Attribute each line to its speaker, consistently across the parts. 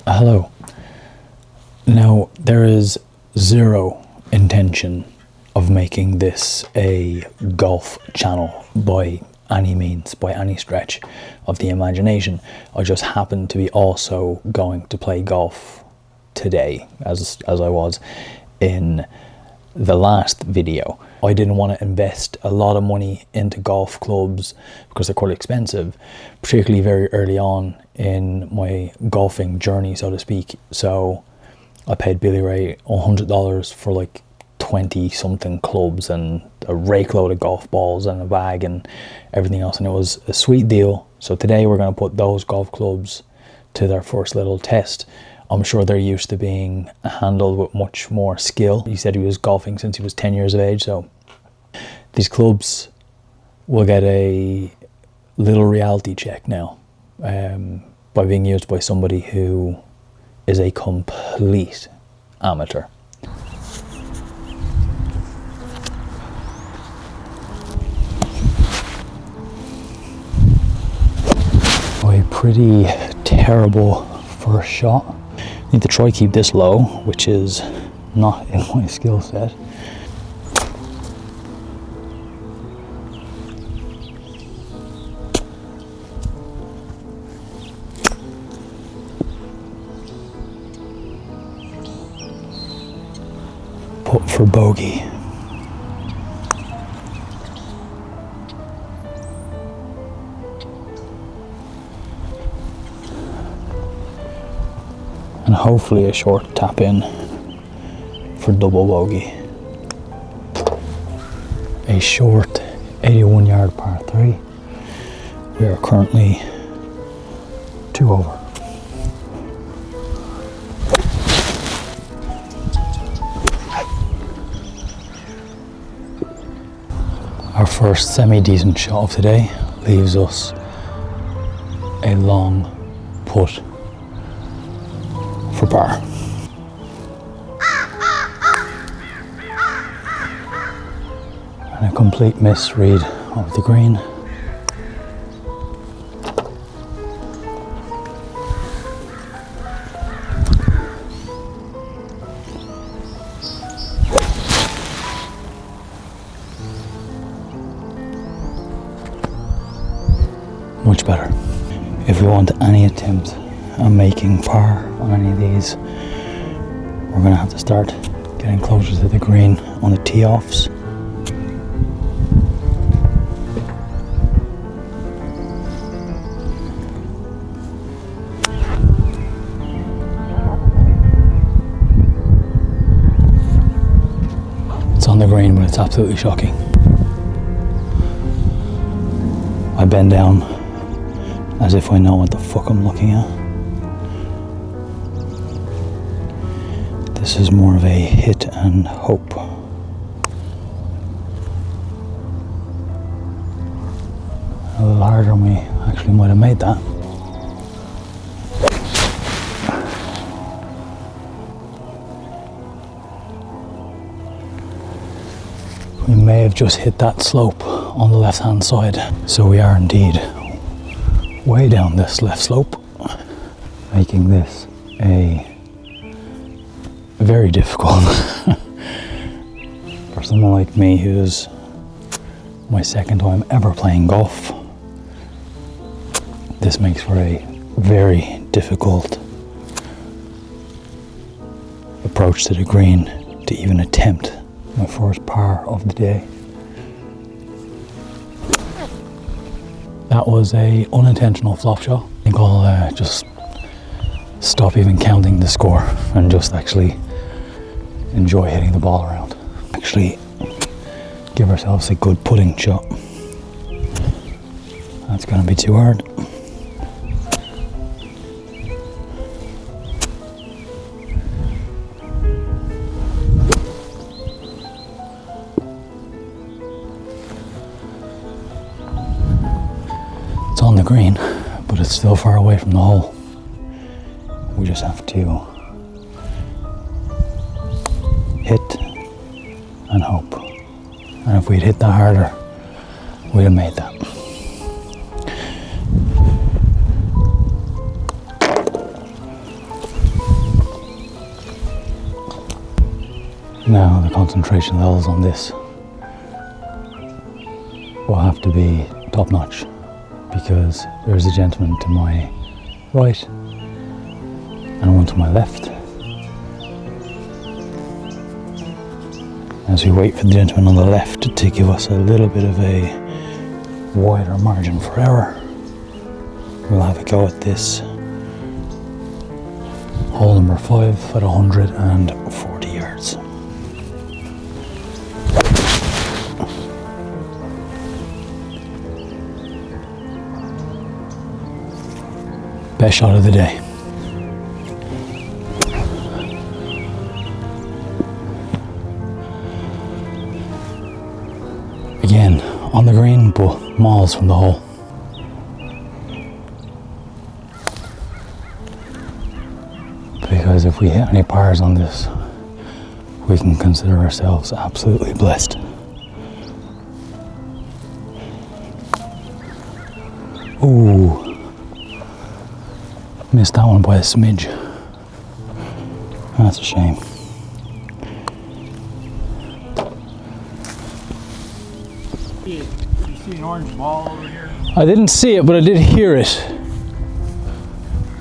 Speaker 1: Hello. Now, there is zero intention of making this a golf channel by any means, by any stretch of the imagination. I just happen to be also going to play golf today, as I was in the last video. I didn't want to invest a lot of money into golf clubs because they're quite expensive, particularly very early on in my golfing journey, so to speak. So I paid Billy Ray $100 for like 20 something clubs and a rake load of golf balls and a bag and everything else, and it was a sweet deal. So today we're going to put those golf clubs to their first little test. I'm sure they're used to being handled with much more skill. He said he was golfing since he was 10 years of age, so these clubs will get a little reality check now by being used by somebody who is a complete amateur. A pretty terrible first shot. I need to try keep this low, which is not in my skill set. Put for bogey. And hopefully a short tap in for double bogey. A short 81-yard par 3. We are currently 2 over. Our first semi-decent shot of today leaves us a long putt for par. And a complete misread of the green. Much better. If we want any attempt at making par on any of these, we're going to have to start getting closer to the green on the tee-offs. It's on the green, but it's absolutely shocking. I bend down as if I know what the fuck I'm looking at. This is more of a hit and hope. A little harder than we actually might have made that. We may have just hit that slope on the left hand side. So we are indeed way down this left slope, making this a very difficult for someone like me who's my second time ever playing golf. This makes for a very difficult approach to the green to even attempt my first par of the day. That was a unintentional flop shot. I think I'll just stop even counting the score and just actually enjoy hitting the ball around. Actually give ourselves a good putting shot. That's going to be too hard. It's on the green, but it's still far away from the hole. We just have to hit and hope. And if we'd hit that harder, we'd have made that. Now the concentration levels on this will have to be top notch, because there's a gentleman to my right and one to my left. As we wait for the gentleman on the left to give us a little bit of a wider margin for error, we'll have a go at this hole number 5 at 140 yards. Best shot of the day. Again, on the green, but miles from the hole. Because if we hit any pars on this, we can consider ourselves absolutely blessed. Ooh. Missed that one by a smidge. That's a shame.
Speaker 2: You see an orange ball over here?
Speaker 1: I didn't see it, but I did hear it.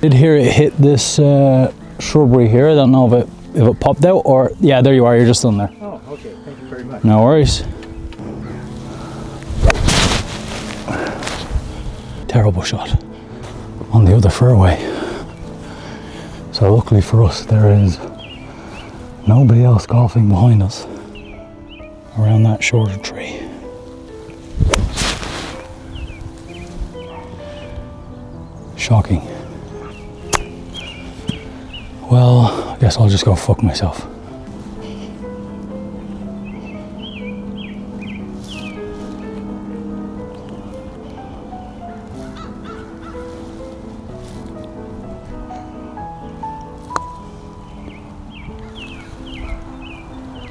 Speaker 1: Did hear it hit this shrubbery here. I don't know if it popped out or... Yeah, there you are. You're just on there.
Speaker 2: Oh, okay. Thank you very much.
Speaker 1: No worries. Terrible shot on the other fairway. So luckily for us, there is nobody else golfing behind us around that shorter tree. Shocking. Well, I guess I'll just go fuck myself.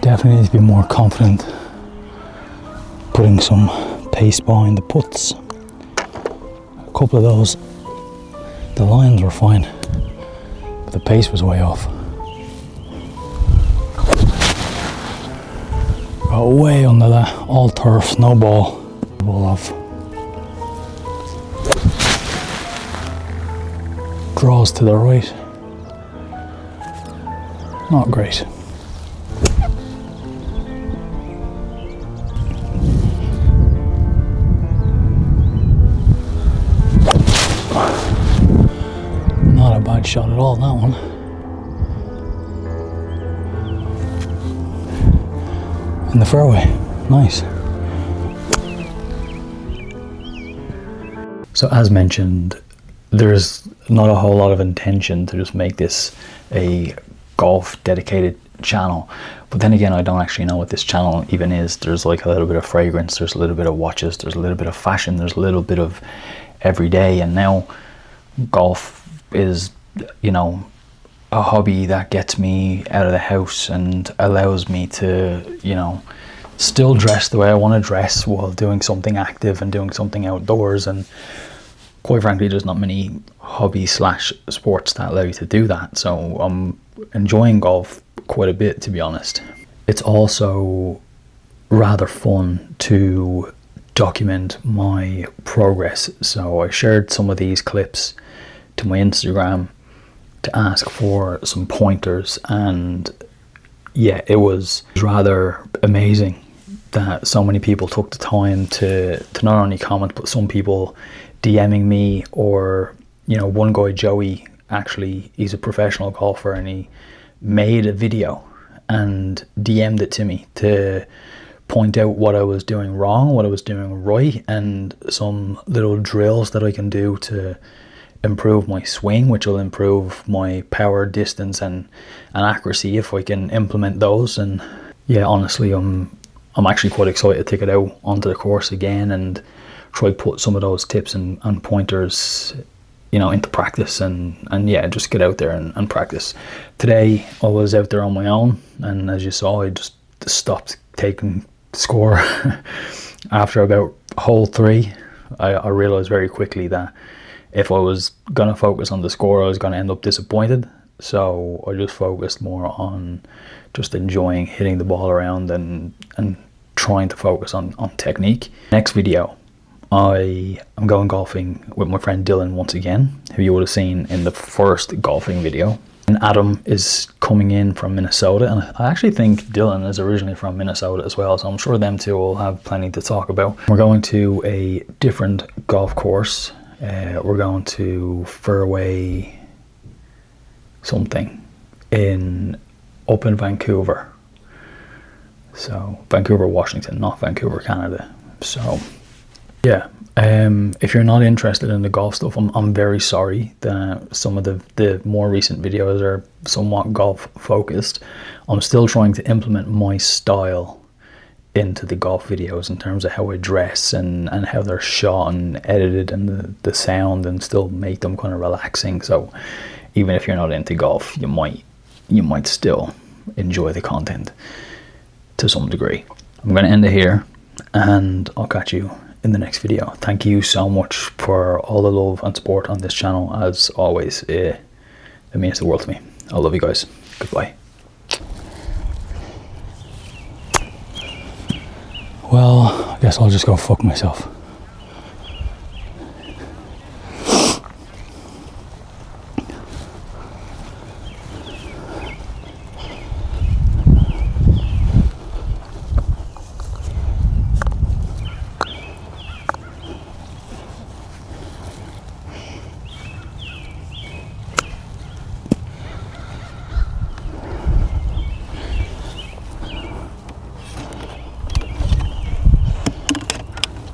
Speaker 1: Definitely need to be more confident putting some pace behind the putts. A couple of those, the lines were fine, but the pace was way off. Got way under that, all turf, no ball. Ball off. Draws to the right. Not great. Not a bad shot at all, that one. In the fairway, nice. So as mentioned, there's not a whole lot of intention to just make this a golf dedicated channel. But then again, I don't actually know what this channel even is. There's like a little bit of fragrance, there's a little bit of watches, there's a little bit of fashion, there's a little bit of everyday, and now golf is, you know, a hobby that gets me out of the house and allows me to, you know, still dress the way I want to dress while doing something active and doing something outdoors. And quite frankly, there's not many hobbies / sports that allow you to do that. So I'm enjoying golf quite a bit, to be honest. It's also rather fun to document my progress. So I shared some of these clips to my Instagram to ask for some pointers, and yeah, it was rather amazing that so many people took the time to not only comment, but some people DMing me, or, you know, one guy, Joey, actually, he's a professional golfer, and he made a video and DM'd it to me to point out what I was doing wrong, what I was doing right, and some little drills that I can do to improve my swing, which will improve my power, distance, and accuracy if I can implement those. And yeah, honestly, I'm actually quite excited to take it out onto the course again and try to put some of those tips and pointers, you know, into practice, and yeah, just get out there and practice. Today I was out there on my own, and as you saw, I just stopped taking score after about hole 3. I realized very quickly that if I was gonna focus on the score, I was gonna end up disappointed. so I just focused more on just enjoying hitting the ball around and trying to focus on technique. Next video, I am going golfing with my friend Dylan once again, who you would have seen in the first golfing video. And Adam is coming in from Minnesota, and I actually think Dylan is originally from Minnesota as well, so I'm sure them two will have plenty to talk about. We're going to a different golf course. We're going to Fairway something up in Vancouver. So Vancouver, Washington, not Vancouver, Canada. So yeah, if you're not interested in the golf stuff, I'm very sorry that some of the more recent videos are somewhat golf focused. I'm still trying to implement my style into the golf videos in terms of how I dress and how they're shot and edited and the sound, and still make them kind of relaxing. So even if you're not into golf, you might still enjoy the content to some degree. I'm going to end it here, and I'll catch you in the next video. Thank you so much for all the love and support on this channel. As always, it means the world to me. I love you guys. Goodbye. Well, I guess I'll just go fuck myself.